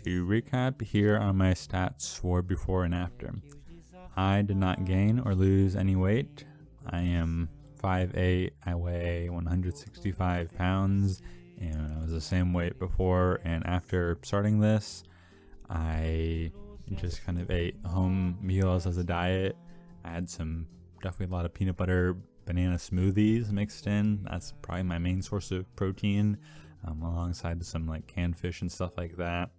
To recap, here are my stats for before and after. I did not gain or lose any weight. I am 5'8", I weigh 165 pounds, and I was the same weight before and after starting this. I just kind of ate home meals as a diet. I had definitely a lot of peanut butter banana smoothies mixed in. That's probably my main source of protein, alongside some like canned fish and stuff like that.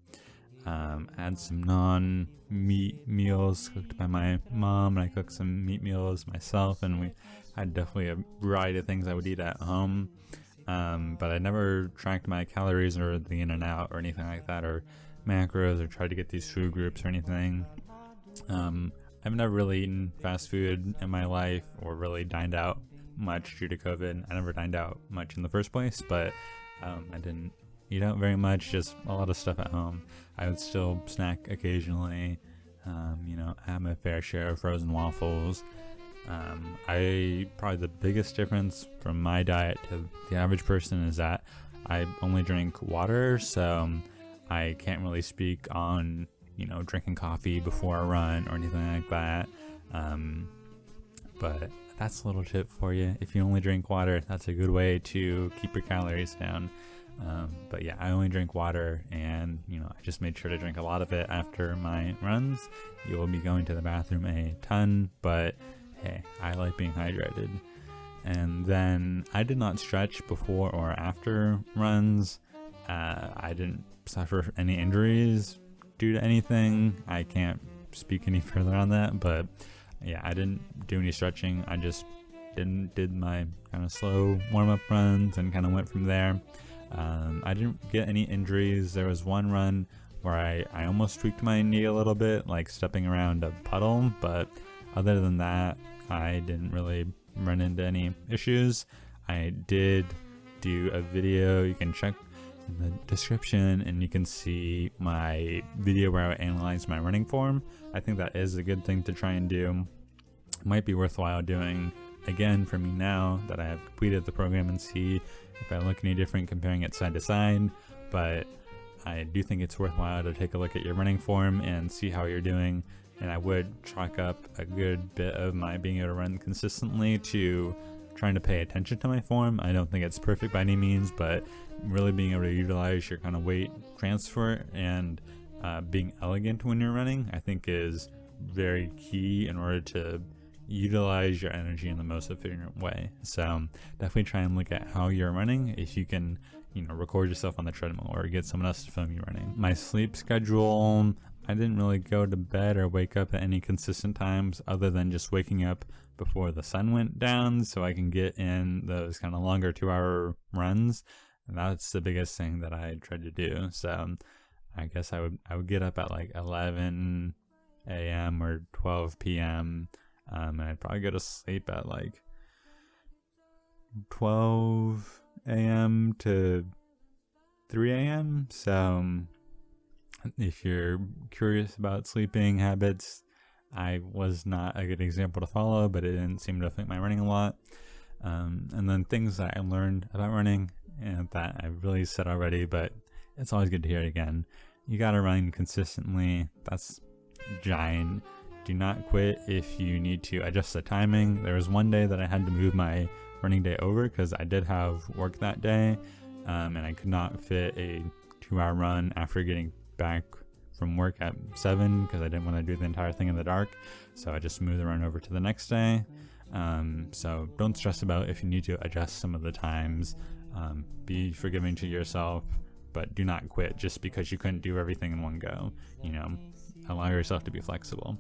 I had some non-meat meals cooked by my mom, and I cooked some meat meals myself, and we had definitely a variety of things I would eat at home. But I never tracked my calories or the in and out or anything like that, or macros, or tried to get these food groups or anything. I've never really eaten fast food in my life or really dined out much due to COVID. I never dined out much in the first place, but I didn't eat out very much, just a lot of stuff at home. I would still snack occasionally, have my fair share of frozen waffles. Probably the biggest difference from my diet to the average person is that I only drink water, so I can't really speak on, drinking coffee before a run or anything like that. But that's a little tip for you. If you only drink water, that's a good way to keep your calories down. But yeah, I only drink water, and I just made sure to drink a lot of it after my runs. You will be going to the bathroom a ton, but hey, I like being hydrated. And then I did not stretch before or after runs. I didn't suffer any injuries due to anything. I can't speak any further on that, but yeah, I didn't do any stretching. I just did my kind of slow warm-up runs and kind of went from there. I didn't get any injuries. There was one run where I almost tweaked my knee a little bit, like stepping around a puddle, but other than that, I didn't really run into any issues. I did do a video. You can check in the description and you can see my video where I analyze my running form. I think that is a good thing to try and do. It might be worthwhile doing again for me now that I have completed the program, and see if I look any different comparing it side to side. But I do think it's worthwhile to take a look at your running form and see how you're doing. And I would chalk up a good bit of my being able to run consistently to trying to pay attention to my form. I don't think it's perfect by any means, but really being able to utilize your kind of weight transfer and being elegant when you're running, I think is very key in order to utilize your energy in the most efficient way. So definitely try and look at how you're running. If you can, record yourself on the treadmill or get someone else to film you running. My sleep schedule, I didn't really go to bed or wake up at any consistent times other than just waking up before the sun went down so I can get in those kind of longer 2-hour runs. And that's the biggest thing that I tried to do. So I guess I would get up at like 11 a.m. or 12 p.m. And I'd probably go to sleep at like 12 a.m. to 3 a.m. So if you're curious about sleeping habits, I was not a good example to follow, but it didn't seem to affect my running a lot. And then things that I learned about running, and that I really said already, but it's always good to hear it again. You gotta run consistently. That's giant. Do not quit if you need to adjust the timing. There was one day that I had to move my running day over because I did have work that day, and I could not fit a 2-hour run after getting back from work at 7 because I didn't want to do the entire thing in the dark. So I just moved the run over to the next day. So don't stress about if you need to adjust some of the times. Be forgiving to yourself, but do not quit just because you couldn't do everything in one go. Allow yourself to be flexible.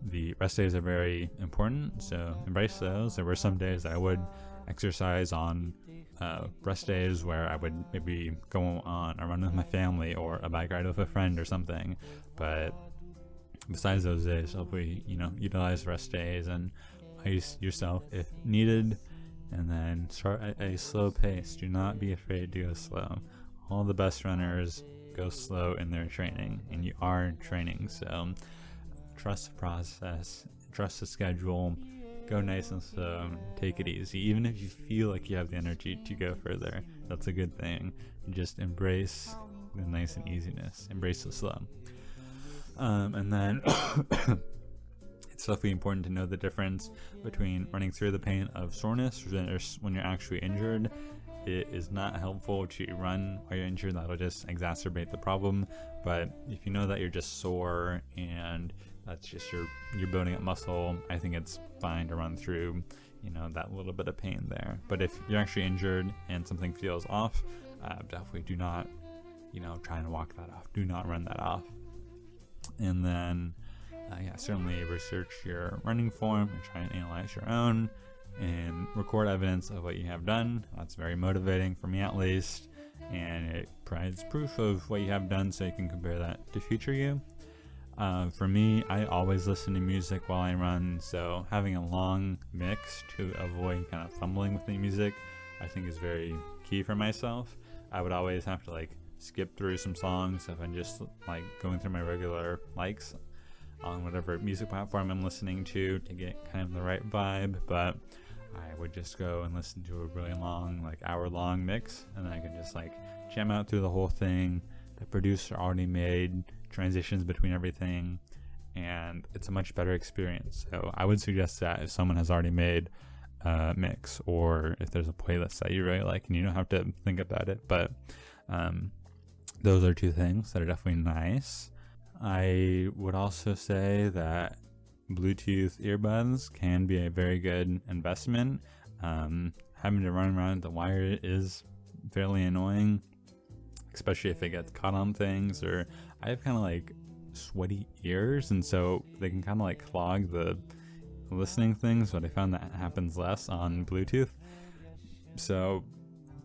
The rest days are very important, so embrace those. There were some days that I would exercise on rest days where I would maybe go on a run with my family or a bike ride with a friend or something. But besides those days, hopefully, utilize rest days and ice yourself if needed. And then start at a slow pace. Do not be afraid to go slow. All the best runners go slow in their training, and you are training. So trust the process, trust the schedule, go nice and slow, take it easy. Even if you feel like you have the energy to go further, that's a good thing. Just embrace the nice and easiness, embrace the slow. And then it's definitely important to know the difference between running through the pain of soreness when you're actually injured. It is not helpful to run while you're injured. That'll just exacerbate the problem. But if you know that you're just sore and that's just you're building up muscle, I think it's fine to run through, that little bit of pain there. But if you're actually injured and something feels off, definitely do not, try and walk that off. Do not run that off. And then, certainly research your running form and try and analyze your own and record evidence of what you have done. That's very motivating for me, at least, and it provides proof of what you have done so you can compare that to future you. For me, I always listen to music while I run, so having a long mix to avoid kind of fumbling with the music, I think is very key for myself. I would always have to skip through some songs if I'm just going through my regular likes on whatever music platform I'm listening to get kind of the right vibe, but I would just go and listen to a really long, hour-long mix, and then I can just jam out through the whole thing. The producer already made transitions between everything, and it's a much better experience. So I would suggest that if someone has already made a mix, or if there's a playlist that you really like and you don't have to think about it, but those are two things that are definitely nice. I would also say that Bluetooth earbuds can be a very good investment. Having to run around the wire is fairly annoying, especially if it gets caught on things, or I have kind of sweaty ears, and so they can kind of clog the listening things, but I found that happens less on Bluetooth. So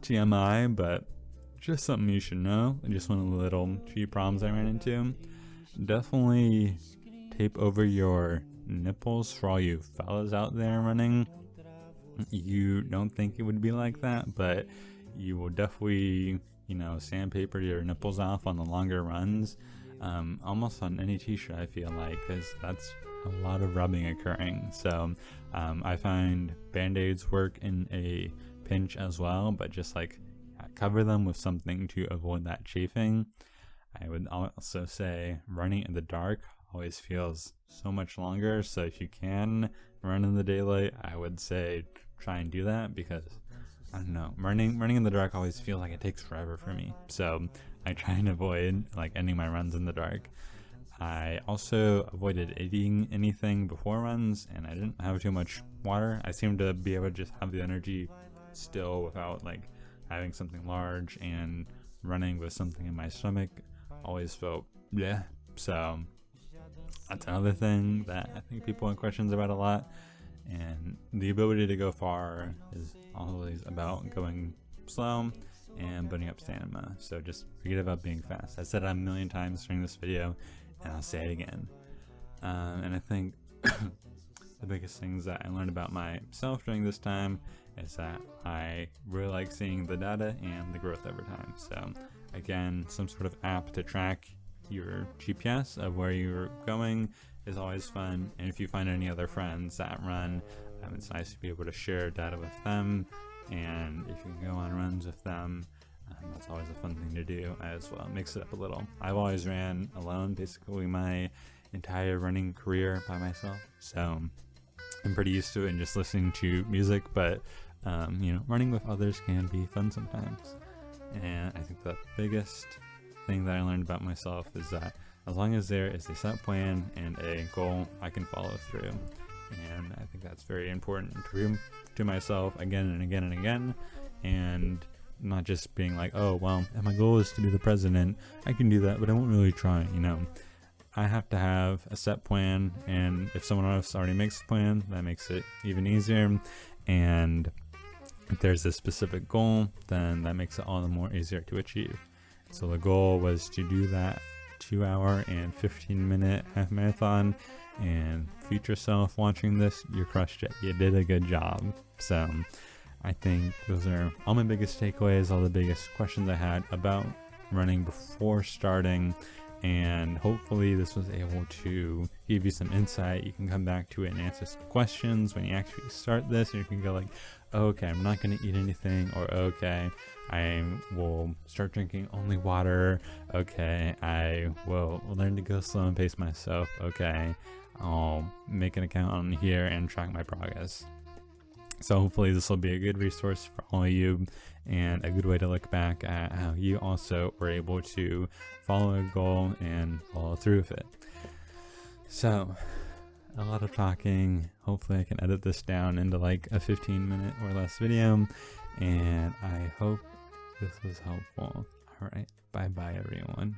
TMI, but just something you should know. Just one of the little few problems I ran into. Definitely tape over your nipples for all you fellas out there running. You don't think it would be like that, but you will definitely, sandpaper your nipples off on the longer runs, almost on any t-shirt, I feel like, because that's a lot of rubbing occurring. So I find band-aids work in a pinch as well, but just cover them with something to avoid that chafing. I would also say running in the dark always feels so much longer, so if you can run in the daylight, I would say try and do that, because I don't know, running in the dark always feels like it takes forever for me, so I try and avoid ending my runs in the dark. I also avoided eating anything before runs, and I didn't have too much water. I seem to be able to just have the energy still without having something large, and running with something in my stomach always felt so that's another thing that I think people have questions about a lot. And the ability to go far is always about going slow and building up stamina. So just forget about being fast. I said it a million times during this video, and I'll say it again. And I think the biggest things that I learned about myself during this time is that I really like seeing the data and the growth over time. So again, some sort of app to track your GPS of where you're going is always fun. And if you find any other friends that run, it's nice to be able to share data with them, and if you can go on runs with them, that's always a fun thing to do as well. Mix it up a little. I've always ran alone basically my entire running career by myself, so I'm pretty used to it and just listening to music, but running with others can be fun sometimes. And I think the biggest thing that I learned about myself is that as long as there is a set plan and a goal, I can follow through. And I think that's very important to myself again and again and again, and not just being oh, well, if my goal is to be the president, I can do that, but I won't really try, I have to have a set plan, and if someone else already makes a plan, that makes it even easier. And if there's a specific goal, then that makes it all the more easier to achieve. So the goal was to do that 2-hour and 15-minute half marathon, and future self watching this, you crushed it. You did a good job. So I think those are all my biggest takeaways, all the biggest questions I had about running before starting, and hopefully this was able to give you some insight. You can come back to it and answer some questions when you actually start this, and you can go like, okay, I'm not going to eat anything, or okay, I will start drinking only water, okay, I will learn to go slow and pace myself, okay, I'll make an account on here and track my progress. So hopefully this will be a good resource for all of you, and a good way to look back at how you also were able to follow a goal and follow through with it. So a lot of talking. Hopefully I can edit this down into like a 15-minute or less video, and I hope this was helpful. All right, bye bye everyone.